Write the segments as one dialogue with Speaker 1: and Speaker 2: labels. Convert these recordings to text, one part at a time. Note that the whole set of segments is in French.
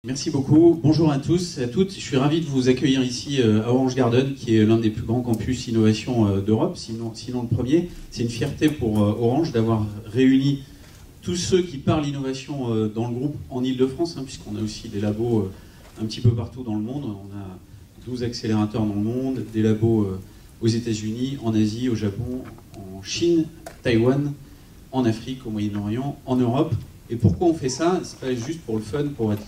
Speaker 1: Merci beaucoup. Bonjour à tous et à toutes. Je suis ravi de vous accueillir ici à Orange Garden, qui est l'un des plus grands campus innovation d'Europe, sinon le premier. C'est une fierté pour Orange d'avoir réuni tous ceux qui parlent innovation dans le groupe en Ile-de-France, puisqu'on a aussi des labos un petit peu partout dans le monde. On a 12 accélérateurs dans le monde, des labos aux États-Unis, en Asie, au Japon, en Chine, Taïwan, en Afrique, au Moyen-Orient, en Europe. Et pourquoi on fait ça? C'est pas juste pour le fun, pour être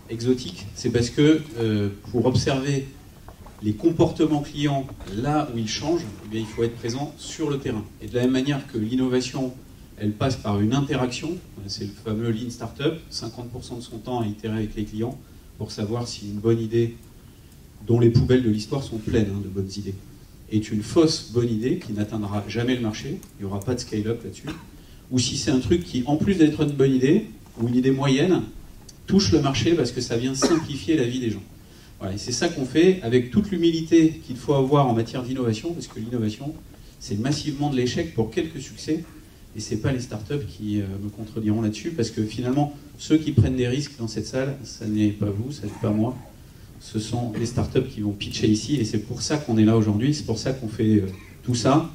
Speaker 1: exotique, c'est parce que pour observer les comportements clients là où ils changent, eh bien, il faut être présent sur le terrain. Et de la même manière que l'innovation, elle passe par une interaction, c'est le fameux Lean Startup, 50% de son temps à itérer avec les clients pour savoir si une bonne idée, dont les poubelles de l'histoire sont pleines de bonnes idées, est une fausse bonne idée qui n'atteindra jamais le marché, il n'y aura pas de scale-up là-dessus, ou si c'est un truc qui, en plus d'être une bonne idée, ou une idée moyenne, touche le marché parce que ça vient simplifier la vie des gens. Voilà, et c'est ça qu'on fait avec toute l'humilité qu'il faut avoir en matière d'innovation, parce que l'innovation, c'est massivement de l'échec pour quelques succès, et c'est pas les startups qui me contrediront là-dessus, parce que finalement, ceux qui prennent des risques dans cette salle, ça n'est pas vous, ça n'est pas moi, ce sont les startups qui vont pitcher ici, et c'est pour ça qu'on est là aujourd'hui, c'est pour ça qu'on fait tout ça,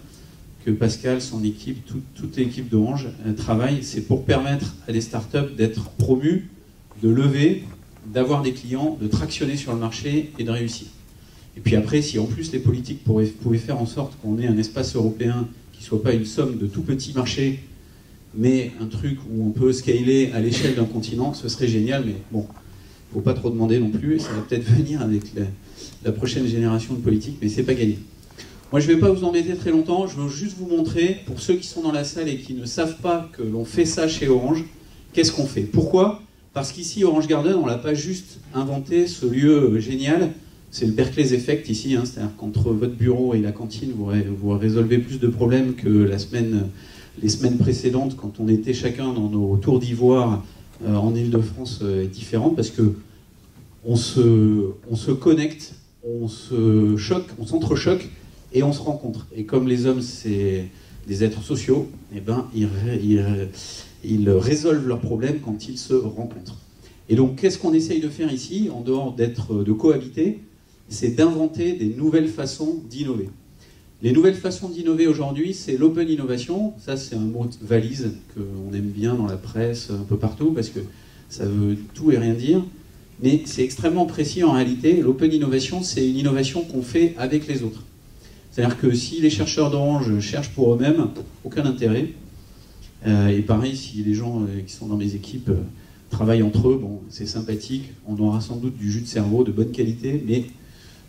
Speaker 1: que Pascal, son équipe, toute l'équipe d'Orange travaille, c'est pour permettre à des startups d'être promues, de lever, d'avoir des clients, de tractionner sur le marché et de réussir. Et puis après, si en plus les politiques pouvaient faire en sorte qu'on ait un espace européen qui ne soit pas une somme de tout petits marchés, mais un truc où on peut scaler à l'échelle d'un continent, ce serait génial, mais bon, il ne faut pas trop demander non plus, et ça va peut-être venir avec la prochaine génération de politiques, mais c'est pas gagné. Moi, je ne vais pas vous embêter très longtemps, je veux juste vous montrer, pour ceux qui sont dans la salle et qui ne savent pas que l'on fait ça chez Orange, qu'est-ce qu'on fait. Pourquoi? Parce qu'ici, Orange Garden, on ne l'a pas juste inventé, ce lieu génial, c'est le Berkeley's Effect ici, c'est-à-dire qu'entre votre bureau et la cantine, vous résolvez plus de problèmes que les semaines précédentes, quand on était chacun dans nos tours d'ivoire en Ile-de-France différentes, parce que on se connecte, on se choque, on s'entrechoque, et on se rencontre. Et comme les hommes, c'est des êtres sociaux, eh ben, ils résolvent leurs problèmes quand ils se rencontrent. Et donc, qu'est-ce qu'on essaye de faire ici, en dehors de cohabiter? C'est d'inventer des nouvelles façons d'innover. Les nouvelles façons d'innover aujourd'hui, c'est l'open innovation. Ça, c'est un mot de valise qu'on aime bien dans la presse, un peu partout, parce que ça veut tout et rien dire. Mais c'est extrêmement précis en réalité. L'open innovation, c'est une innovation qu'on fait avec les autres. C'est-à-dire que si les chercheurs d'Orange cherchent pour eux-mêmes, aucun intérêt. Et pareil, si les gens qui sont dans mes équipes travaillent entre eux, bon, c'est sympathique, on aura sans doute du jus de cerveau de bonne qualité, mais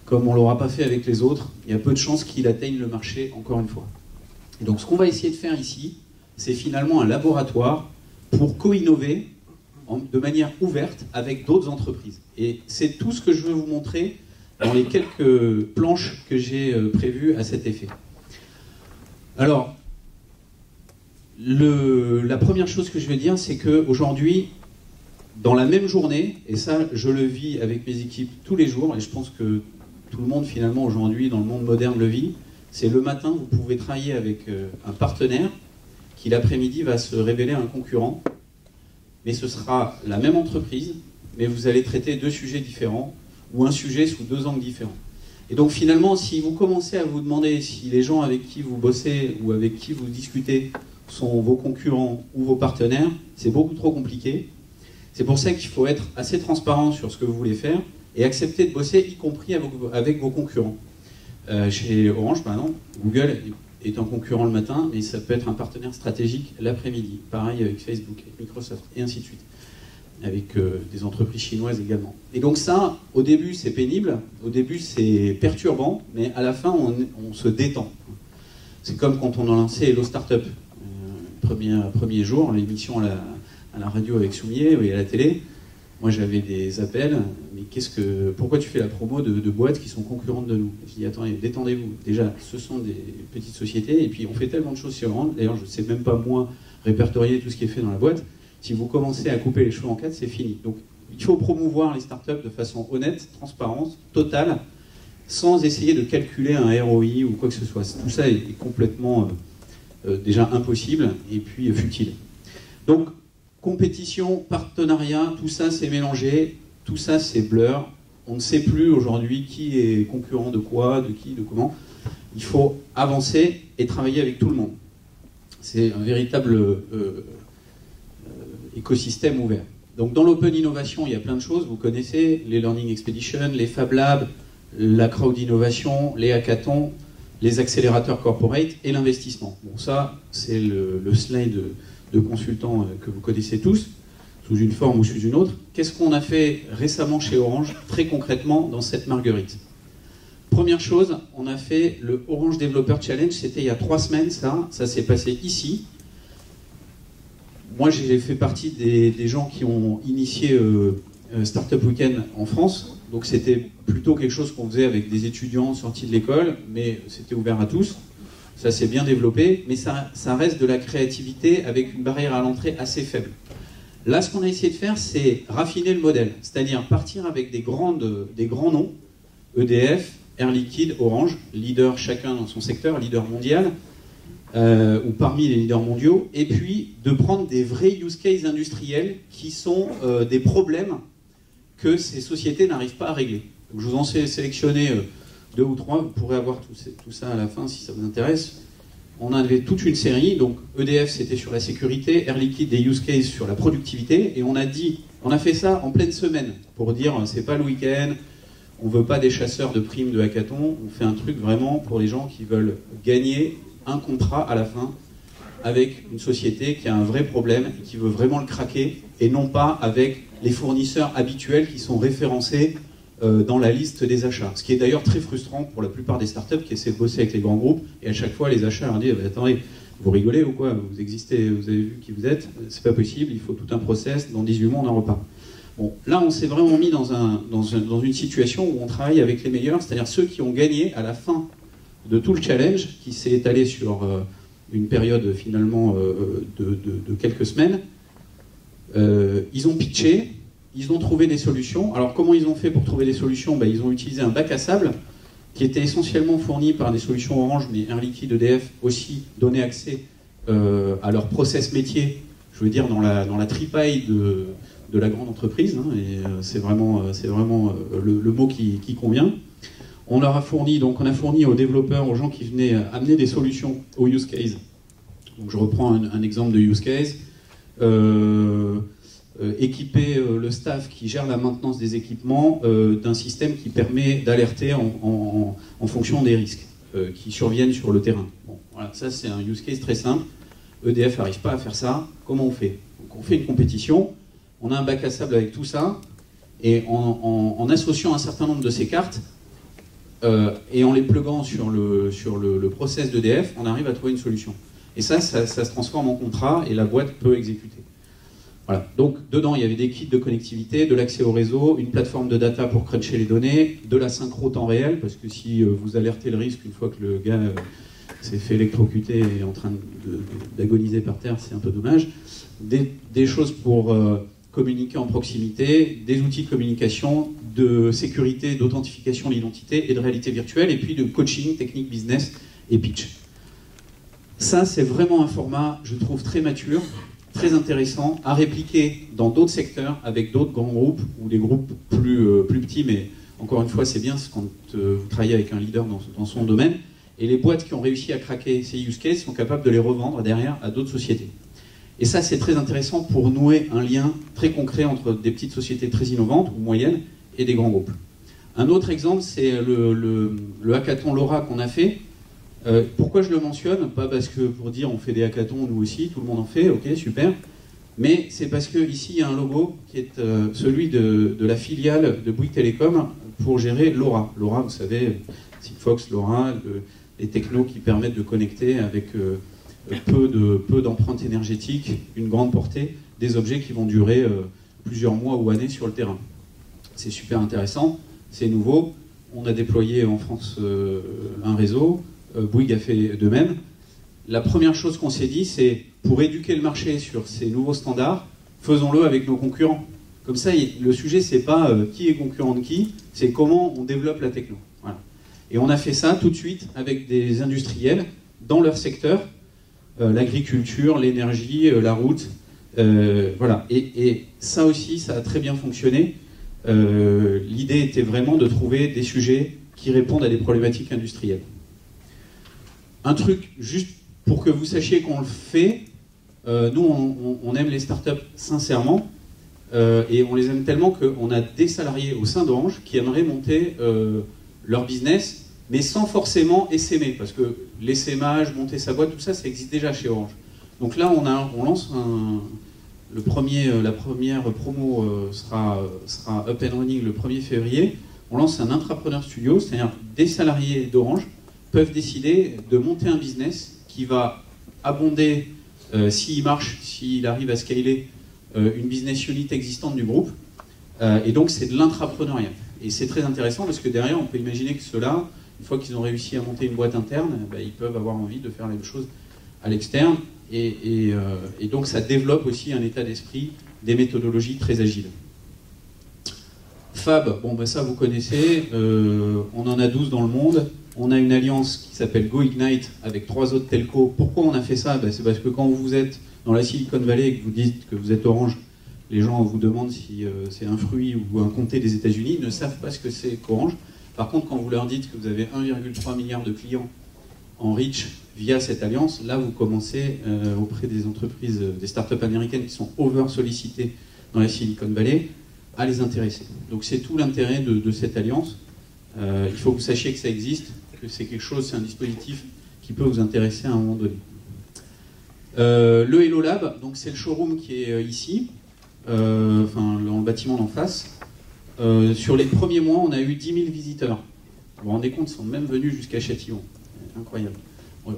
Speaker 1: comme on ne l'aura pas fait avec les autres, il y a peu de chances qu'il atteigne le marché encore une fois. Et donc ce qu'on va essayer de faire ici, c'est finalement un laboratoire pour co-innover de manière ouverte avec d'autres entreprises. Et c'est tout ce que je veux vous montrer dans les quelques planches que j'ai prévues à cet effet. Alors, la première chose que je veux dire, c'est qu'aujourd'hui, dans la même journée, et ça je le vis avec mes équipes tous les jours, et je pense que tout le monde finalement aujourd'hui dans le monde moderne le vit, c'est le matin, vous pouvez travailler avec un partenaire qui l'après-midi va se révéler un concurrent, mais ce sera la même entreprise, mais vous allez traiter deux sujets différents, ou un sujet sous deux angles différents. Et donc finalement, si vous commencez à vous demander si les gens avec qui vous bossez ou avec qui vous discutez sont vos concurrents ou vos partenaires, c'est beaucoup trop compliqué. C'est pour ça qu'il faut être assez transparent sur ce que vous voulez faire et accepter de bosser, y compris avec vos concurrents. Chez Orange, par exemple, Google est un concurrent le matin, mais ça peut être un partenaire stratégique l'après-midi. Pareil avec Facebook, avec Microsoft, et ainsi de suite. Avec des entreprises chinoises également. Et donc ça, au début c'est pénible, au début c'est perturbant, mais à la fin on se détend. C'est comme quand on a lancé Hello Startup. Premier jour, l'émission à la radio avec Soumier et à la télé, moi j'avais des appels, mais pourquoi tu fais la promo de boîtes qui sont concurrentes de nous? Je dis attendez, détendez-vous. Déjà, ce sont des petites sociétés, et puis on fait tellement de choses sur Orange, d'ailleurs je ne sais même pas moi répertorier tout ce qui est fait dans la boîte. Si vous commencez à couper les cheveux en quatre, c'est fini. Donc, il faut promouvoir les startups de façon honnête, transparente, totale, sans essayer de calculer un ROI ou quoi que ce soit. Tout ça est complètement déjà impossible et puis futile. Donc, compétition, partenariat, tout ça c'est mélangé. tout ça c'est blur. On ne sait plus aujourd'hui qui est concurrent de quoi, de qui, de comment. Il faut avancer et travailler avec tout le monde. C'est un véritable écosystème ouvert. Donc dans l'open innovation, il y a plein de choses, vous connaissez les Learning Expedition, les Fab Labs, la crowd innovation, les hackathons, les accélérateurs corporate et l'investissement. Bon, ça, c'est le slide de consultants que vous connaissez tous, sous une forme ou sous une autre. Qu'est-ce qu'on a fait récemment chez Orange, très concrètement, dans cette marguerite? Première chose, on a fait le Orange Developer Challenge, c'était il y a 3 semaines, ça s'est passé ici. Moi, j'ai fait partie des gens qui ont initié Startup Weekend en France, donc c'était plutôt quelque chose qu'on faisait avec des étudiants sortis de l'école, mais c'était ouvert à tous. Ça s'est bien développé, mais ça reste de la créativité avec une barrière à l'entrée assez faible. Là, ce qu'on a essayé de faire, c'est raffiner le modèle, c'est-à-dire partir avec des grands noms, EDF, Air Liquide, Orange, leader chacun dans son secteur, leader mondial, ou parmi les leaders mondiaux, et puis de prendre des vrais use cases industriels qui sont des problèmes que ces sociétés n'arrivent pas à régler. Donc, je vous en ai sélectionné 2 ou 3, vous pourrez avoir tout ça à la fin si ça vous intéresse. On avait toute une série, donc EDF c'était sur la sécurité, Air Liquide des use cases sur la productivité, et on a fait ça en pleine semaine, pour dire c'est pas le week-end, on veut pas des chasseurs de primes de hackathon, on fait un truc vraiment pour les gens qui veulent gagner un contrat à la fin avec une société qui a un vrai problème et qui veut vraiment le craquer, et non pas avec les fournisseurs habituels qui sont référencés dans la liste des achats. Ce qui est d'ailleurs très frustrant pour la plupart des startups qui essaient de bosser avec les grands groupes, et à chaque fois les achats leur disent attendez, vous rigolez ou quoi, vous existez, vous avez vu qui vous êtes, c'est pas possible, il faut tout un process, dans 18 mois on en repart. Bon, là on s'est vraiment mis dans une situation où on travaille avec les meilleurs, c'est-à-dire ceux qui ont gagné à la fin de tout le challenge, qui s'est étalé sur une période finalement de quelques semaines. Ils ont pitché, ils ont trouvé des solutions. Alors comment ils ont fait pour trouver des solutions? Ils ont utilisé un bac à sable qui était essentiellement fourni par des solutions Orange, mais Air Liquide, EDF aussi donnait accès à leur process métier, je veux dire dans la tripaille de la grande entreprise, hein, et c'est vraiment le mot qui convient. On leur a fourni, donc on a fourni aux développeurs, aux gens qui venaient amener des solutions aux use cases. Donc je reprends un exemple de use case. Équiper le staff qui gère la maintenance des équipements d'un système qui permet d'alerter en fonction des risques qui surviennent sur le terrain. Bon, voilà, ça c'est un use case très simple. EDF n'arrive pas à faire ça. Comment on fait? Donc on fait une compétition, on a un bac à sable avec tout ça, et en associant un certain nombre de ces cartes, et en les pluguant sur le process d'EDF, on arrive à trouver une solution. Et ça se transforme en contrat et la boîte peut exécuter. Voilà. Donc dedans, il y avait des kits de connectivité, de l'accès au réseau, une plateforme de data pour cruncher les données, de la synchro temps réel, parce que si vous alertez le risque une fois que le gars s'est fait électrocuter et est en train d'agoniser par terre, c'est un peu dommage. Des choses pour communiquer en proximité, des outils de communication, de sécurité, d'authentification de l'identité et de réalité virtuelle, et puis de coaching, technique, business et pitch. Ça, c'est vraiment un format, je trouve, très mature, très intéressant, à répliquer dans d'autres secteurs, avec d'autres grands groupes, ou des groupes plus petits, mais encore une fois, c'est bien quand vous travaillez avec un leader dans son domaine, et les boîtes qui ont réussi à craquer ces use cases sont capables de les revendre derrière à d'autres sociétés. Et ça, c'est très intéressant pour nouer un lien très concret entre des petites sociétés très innovantes, ou moyennes, et des grands groupes. Un autre exemple, c'est le hackathon LoRa qu'on a fait. Pourquoi je le mentionne? Pas parce que pour dire on fait des hackathons, nous aussi, tout le monde en fait, ok, super. Mais c'est parce qu'ici, il y a un logo qui est celui de la filiale de Bouygues Télécom pour gérer LoRa. LoRa, vous savez, Sigfox, LoRa, les technos qui permettent de connecter avec peu d'empreintes énergétiques, une grande portée, des objets qui vont durer plusieurs mois ou années sur le terrain. C'est super intéressant, c'est nouveau. On a déployé en France un réseau. Bouygues a fait de même. La première chose qu'on s'est dit, c'est pour éduquer le marché sur ces nouveaux standards, faisons-le avec nos concurrents. Comme ça, le sujet, c'est pas qui est concurrent de qui, c'est comment on développe la techno. Voilà. Et on a fait ça tout de suite avec des industriels dans leur secteur, l'agriculture, l'énergie, la route. Voilà. Et ça aussi, ça a très bien fonctionné. L'idée était vraiment de trouver des sujets qui répondent à des problématiques industrielles. Un truc, juste pour que vous sachiez qu'on le fait, nous on aime les startups sincèrement, et on les aime tellement qu'on a des salariés au sein d'Orange qui aimeraient monter leur business, mais sans forcément essaimer, parce que l'essaimage, monter sa boîte, tout ça, ça existe déjà chez Orange. Donc là, on lance la première promo sera up and running le 1er février. On lance un intrapreneur studio, c'est-à-dire des salariés d'Orange peuvent décider de monter un business qui va abonder, s'il marche, s'il arrive à scaler, une business unit existante du groupe. Et donc c'est de l'intrapreneuriat. Et c'est très intéressant parce que derrière, on peut imaginer que ceux-là, une fois qu'ils ont réussi à monter une boîte interne, ils peuvent avoir envie de faire la même chose à l'externe. Et donc ça développe aussi un état d'esprit, des méthodologies très agiles. Fab, ça vous connaissez, on en a 12 dans le monde. On a une alliance qui s'appelle GoIgnite avec 3 autres telcos. Pourquoi on a fait ça? C'est parce que quand vous êtes dans la Silicon Valley et que vous dites que vous êtes Orange, les gens vous demandent si c'est un fruit ou un comté des États-Unis, ils ne savent pas ce que c'est qu'Orange. Par contre, quand vous leur dites que vous avez 1,3 milliard de clients en reach via cette alliance, là vous commencez auprès des entreprises, des startups américaines qui sont over sollicitées dans la Silicon Valley, à les intéresser. Donc c'est tout l'intérêt de cette alliance. Il faut que vous sachiez que ça existe, que c'est quelque chose, c'est un dispositif qui peut vous intéresser à un moment donné. Le Hello Lab, donc c'est le showroom qui est ici, dans le bâtiment d'en face. Sur les premiers mois, on a eu 10 000 visiteurs. Vous vous rendez compte, ils sont même venus jusqu'à Châtillon. Incroyable.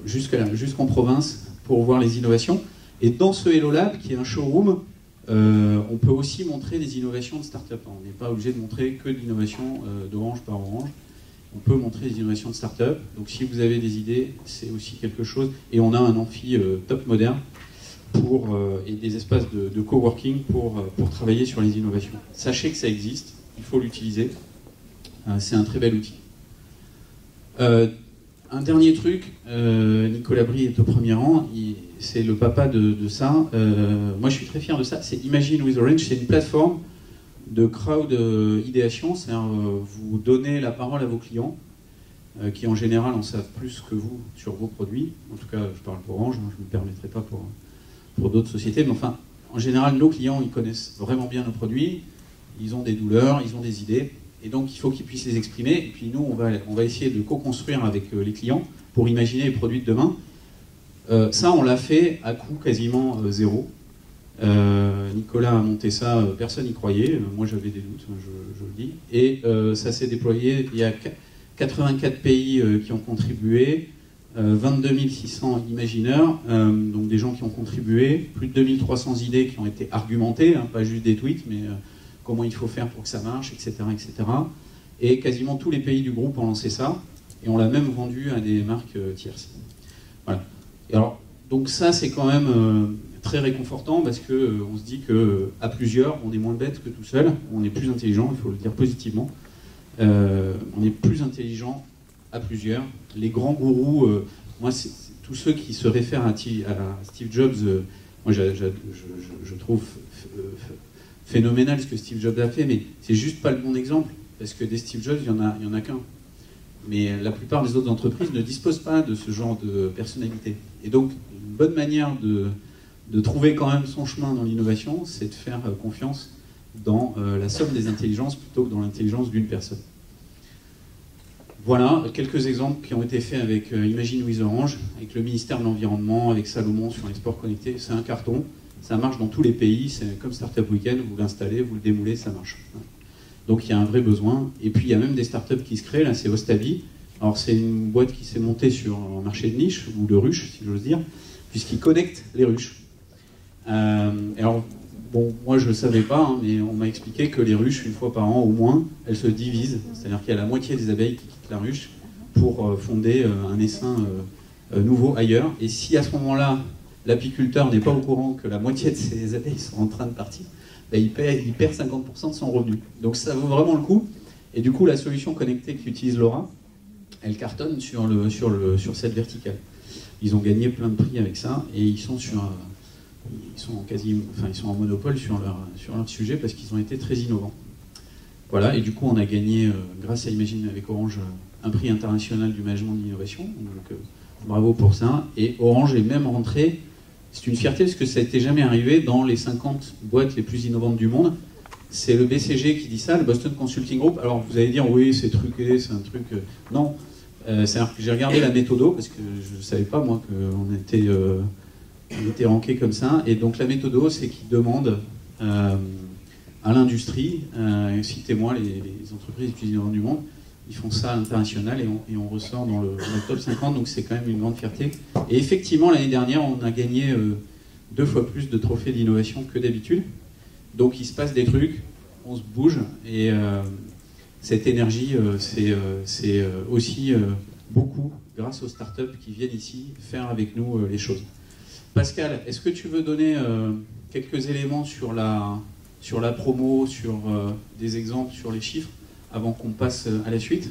Speaker 1: Jusqu'en province pour voir les innovations. Et dans ce Hello Lab, qui est un showroom, on peut aussi montrer des innovations de start-up. On n'est pas obligé de montrer que de l'innovation d'Orange par Orange. On peut montrer des innovations de start-up. Donc si vous avez des idées, c'est aussi quelque chose. Et on a un amphi top moderne et des espaces de coworking pour travailler sur les innovations. Sachez que ça existe, il faut l'utiliser. C'est un très bel outil. Un dernier truc, Nicolas Brie est au premier rang, c'est le papa de ça. Moi je suis très fier de ça, c'est Imagine with Orange, c'est une plateforme de crowd idéation, c'est-à-dire vous donnez la parole à vos clients, qui en général en savent plus que vous sur vos produits. En tout cas, je parle pour Orange, je ne me permettrai pas pour d'autres sociétés, mais enfin, en général, nos clients, ils connaissent vraiment bien nos produits, ils ont des douleurs, ils ont des idées, et donc il faut qu'ils puissent les exprimer, et puis nous, on va essayer de co-construire avec les clients pour imaginer les produits de demain. Ça, on l'a fait à coût quasiment zéro. Nicolas a monté ça, personne n'y croyait, moi j'avais des doutes, je le dis, et ça s'est déployé, il y a 84 pays qui ont contribué, 22 600 imagineurs, donc des gens qui ont contribué, plus de 2300 idées qui ont été argumentées, pas juste des tweets, mais comment il faut faire pour que ça marche, etc., etc. Et quasiment tous les pays du groupe ont lancé ça, et on l'a même vendu à des marques tierces. Voilà. Et alors, donc ça, c'est quand même très réconfortant, parce que on se dit qu'à plusieurs, on est moins bête que tout seul, on est plus intelligent, il faut le dire positivement. On est plus intelligent à plusieurs. Les grands gourous, moi, tous ceux qui se réfèrent à Steve Jobs, moi, je trouve phénoménal ce que Steve Jobs a fait, mais c'est juste pas le bon exemple, parce que des Steve Jobs, il y en a qu'un. Mais la plupart des autres entreprises ne disposent pas de ce genre de personnalité. Et donc, une bonne manière de trouver quand même son chemin dans l'innovation, c'est de faire confiance dans la somme des intelligences plutôt que dans l'intelligence d'une personne. Voilà quelques exemples qui ont été faits avec Imagine with Orange, avec le ministère de l'Environnement, avec Salomon sur les sports connectés. C'est un carton, ça marche dans tous les pays, c'est comme Startup Weekend, vous l'installez, vous le démoulez, ça marche. Donc il y a un vrai besoin. Et puis il y a même des startups qui se créent, là c'est Ostabi. Alors c'est une boîte qui s'est montée sur un marché de niche, ou de ruche si j'ose dire, puisqu'ils connectent les ruches. Alors, bon, moi je ne le savais pas, mais on m'a expliqué que les ruches, une fois par an au moins, elles se divisent. C'est-à-dire qu'il y a la moitié des abeilles qui quittent la ruche pour fonder un essaim nouveau ailleurs. Et si à ce moment-là, l'apiculteur n'est pas au courant que la moitié de ces abeilles sont en train de partir, il perd 50% de son revenu. Donc ça vaut vraiment le coup. Et du coup, la solution connectée qu'utilise Laura, elle cartonne sur cette verticale. Ils ont gagné plein de prix avec ça, et ils sont en monopole sur leur sujet parce qu'ils ont été très innovants. Voilà, et du coup, on a gagné, grâce à Imagine avec Orange, un prix international du management d'innovation. Donc, bravo pour ça. Et Orange est même rentré, c'est une fierté parce que ça n'était jamais arrivé dans les 50 boîtes les plus innovantes du monde. C'est le BCG qui dit ça, le Boston Consulting Group. Alors vous allez dire, oui, c'est truqué, c'est un truc... Non, c'est-à-dire que j'ai regardé la méthodo, parce que je ne savais pas, moi, qu'on était ranké comme ça. Et donc la méthodo, c'est qu'ils demandent à l'industrie, citez-moi les entreprises les plus innovantes du monde, ils font ça à l'international et on ressort dans le top 50, donc c'est quand même une grande fierté. Et effectivement, l'année dernière, on a gagné 2 fois plus de trophées d'innovation que d'habitude. Donc il se passe des trucs, on se bouge, et cette énergie, c'est aussi beaucoup grâce aux startups qui viennent ici faire avec nous les choses. Pascal, est-ce que tu veux donner quelques éléments sur la promo, sur des exemples, sur les chiffres, avant qu'on passe à la suite?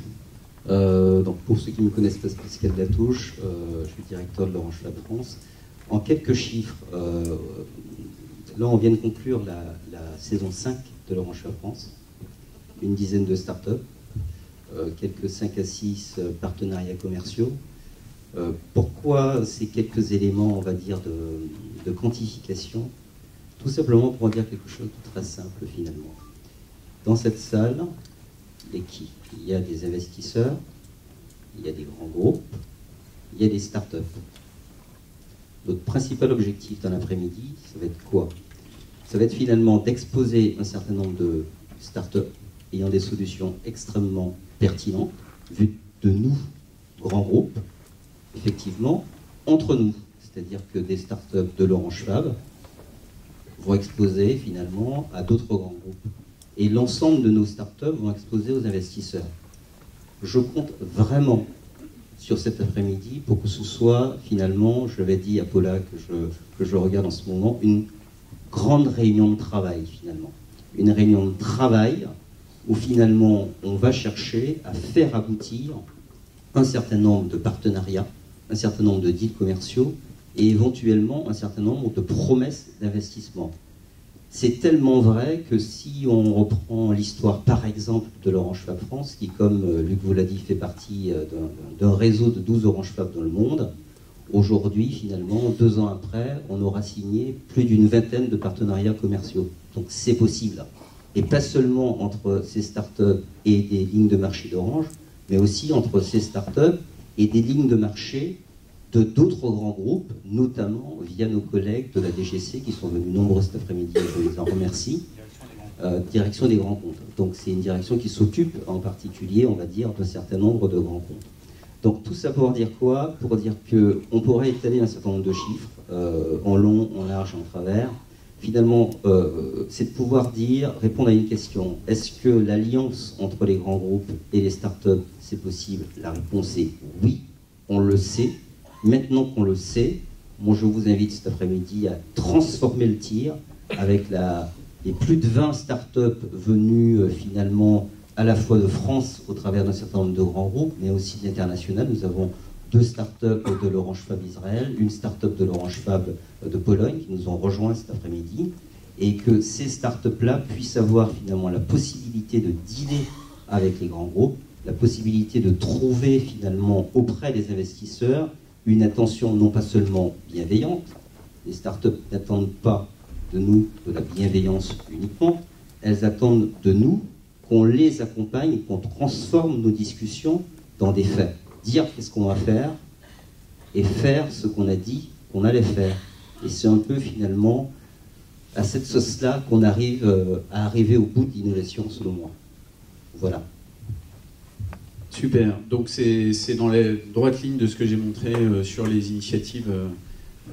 Speaker 2: Donc pour ceux qui ne me connaissent pas, Pascal Latouche, je suis directeur de l'Orange Lab France. En quelques chiffres, là on vient de conclure la saison 5 de l'Orange Lab France, une dizaine de startups, quelques 5 à 6 partenariats commerciaux. Pourquoi ces quelques éléments, on va dire, de quantification? Tout simplement pour en dire quelque chose de très simple finalement. Dans cette salle, il y a des investisseurs, il y a des grands groupes, il y a des startups. Notre principal objectif dans l'après-midi, ça va être quoi? Ça va être finalement d'exposer un certain nombre de startups ayant des solutions extrêmement pertinentes, vues de nous, grands groupes, effectivement, entre nous. C'est-à-dire que des startups de l'Orange Fab vont exposer finalement à d'autres grands groupes. Et l'ensemble de nos startups vont exposer aux investisseurs. Je compte vraiment sur cet après-midi pour que ce soit finalement, je l'avais dit à Paula que je regarde en ce moment, une grande réunion de travail finalement. Une réunion de travail où finalement on va chercher à faire aboutir un certain nombre de partenariats, un certain nombre de deals commerciaux et éventuellement un certain nombre de promesses d'investissement. C'est tellement vrai que si on reprend l'histoire, par exemple, de l'Orange Fab France, qui, comme Luc vous l'a dit, fait partie d'un réseau de 12 Orange Fab dans le monde, aujourd'hui, finalement, 2 ans après, on aura signé plus d'une vingtaine de partenariats commerciaux. Donc c'est possible. Et pas seulement entre ces startups et des lignes de marché d'Orange, mais aussi entre ces startups et des lignes de marché de d'autres grands groupes, notamment via nos collègues de la DGC qui sont venus nombreux cet après-midi, je les en remercie, direction des grands comptes. Donc c'est une direction qui s'occupe en particulier, on va dire, d'un certain nombre de grands comptes. Donc tout ça pour dire quoi? Pour dire qu'on pourrait étaler un certain nombre de chiffres, en long, en large, en travers. Finalement, c'est de pouvoir dire, répondre à une question. Est-ce que l'alliance entre les grands groupes et les startups, c'est possible? La réponse est oui, on le sait. Maintenant qu'on le sait, moi je vous invite cet après-midi à transformer le tir avec les plus de 20 startups venues finalement à la fois de France au travers d'un certain nombre de grands groupes, mais aussi de l'international. Nous avons 2 startups de l'Orange Fab Israël, une startup de l'Orange Fab de Pologne qui nous ont rejoints cet après-midi, et que ces startups-là puissent avoir finalement la possibilité de dealer avec les grands groupes, la possibilité de trouver finalement auprès des investisseurs une attention non pas seulement bienveillante, les startups n'attendent pas de nous de la bienveillance uniquement, elles attendent de nous qu'on les accompagne, qu'on transforme nos discussions dans des faits. Dire qu'est-ce qu'on va faire et faire ce qu'on a dit qu'on allait faire. Et c'est un peu finalement à cette sauce-là qu'on arrive à arriver au bout de l'innovation selon moi. Voilà.
Speaker 1: Super, donc c'est dans la droite ligne de ce que j'ai montré sur les initiatives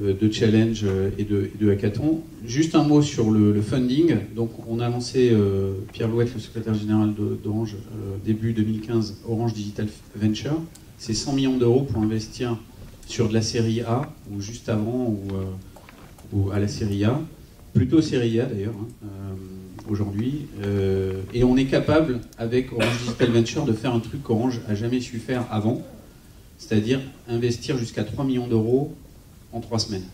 Speaker 1: de challenge et de hackathon. Juste un mot sur le funding. Donc on a lancé, Pierre Louette, le secrétaire général d'Orange, début 2015, Orange Digital Venture. C'est 100 millions d'euros pour investir sur de la série A, ou juste avant, ou à la série A. Plutôt série A d'ailleurs, aujourd'hui. Et on est capable, avec Orange Digital Venture, de faire un truc qu'Orange n'a jamais su faire avant, c'est-à-dire investir jusqu'à 3 millions d'euros en 3 semaines.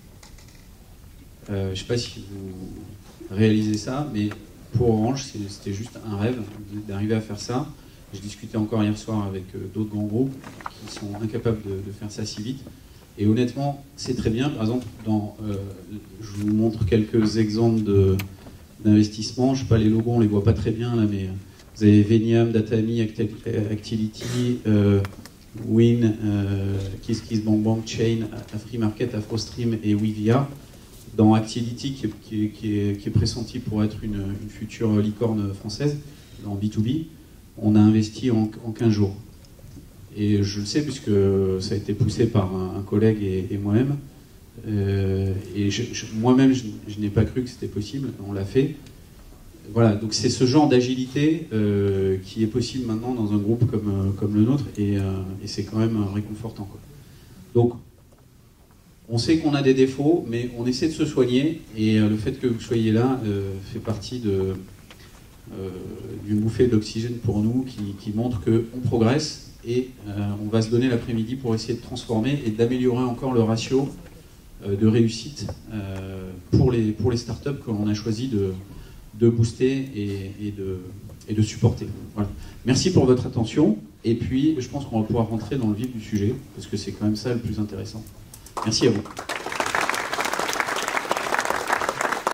Speaker 1: Je ne sais pas si vous réalisez ça, mais pour Orange, c'était juste un rêve d'arriver à faire ça. Je discutais encore hier soir avec d'autres grands groupes qui sont incapables de faire ça si vite. Et honnêtement, c'est très bien. Par exemple, je vous montre quelques exemples d'investissement. Je ne sais pas, les logos, on ne les voit pas très bien là, mais vous avez Veniam, Datami, Actility, Win, KissKissBankBank, Chain, AfriMarket, AfroStream et Wivia. Dans Actility, qui est pressenti pour être une future licorne française, en B2B, on a investi en 15 jours. Et je le sais puisque ça a été poussé par un collègue et moi-même. Et moi-même, je n'ai pas cru que c'était possible, on l'a fait. Voilà, donc c'est ce genre d'agilité qui est possible maintenant dans un groupe comme le nôtre, et c'est quand même réconfortant, quoi. Donc, on sait qu'on a des défauts, mais on essaie de se soigner, et le fait que vous soyez là fait partie d'une bouffée d'oxygène pour nous qui montre qu'on progresse, et on va se donner l'après-midi pour essayer de transformer et d'améliorer encore le ratio de réussite pour les startups que l'on a choisi de booster et de supporter. Voilà. Merci pour votre attention, et puis je pense qu'on va pouvoir rentrer dans le vif du sujet, parce que c'est quand même ça le plus intéressant. Merci à vous.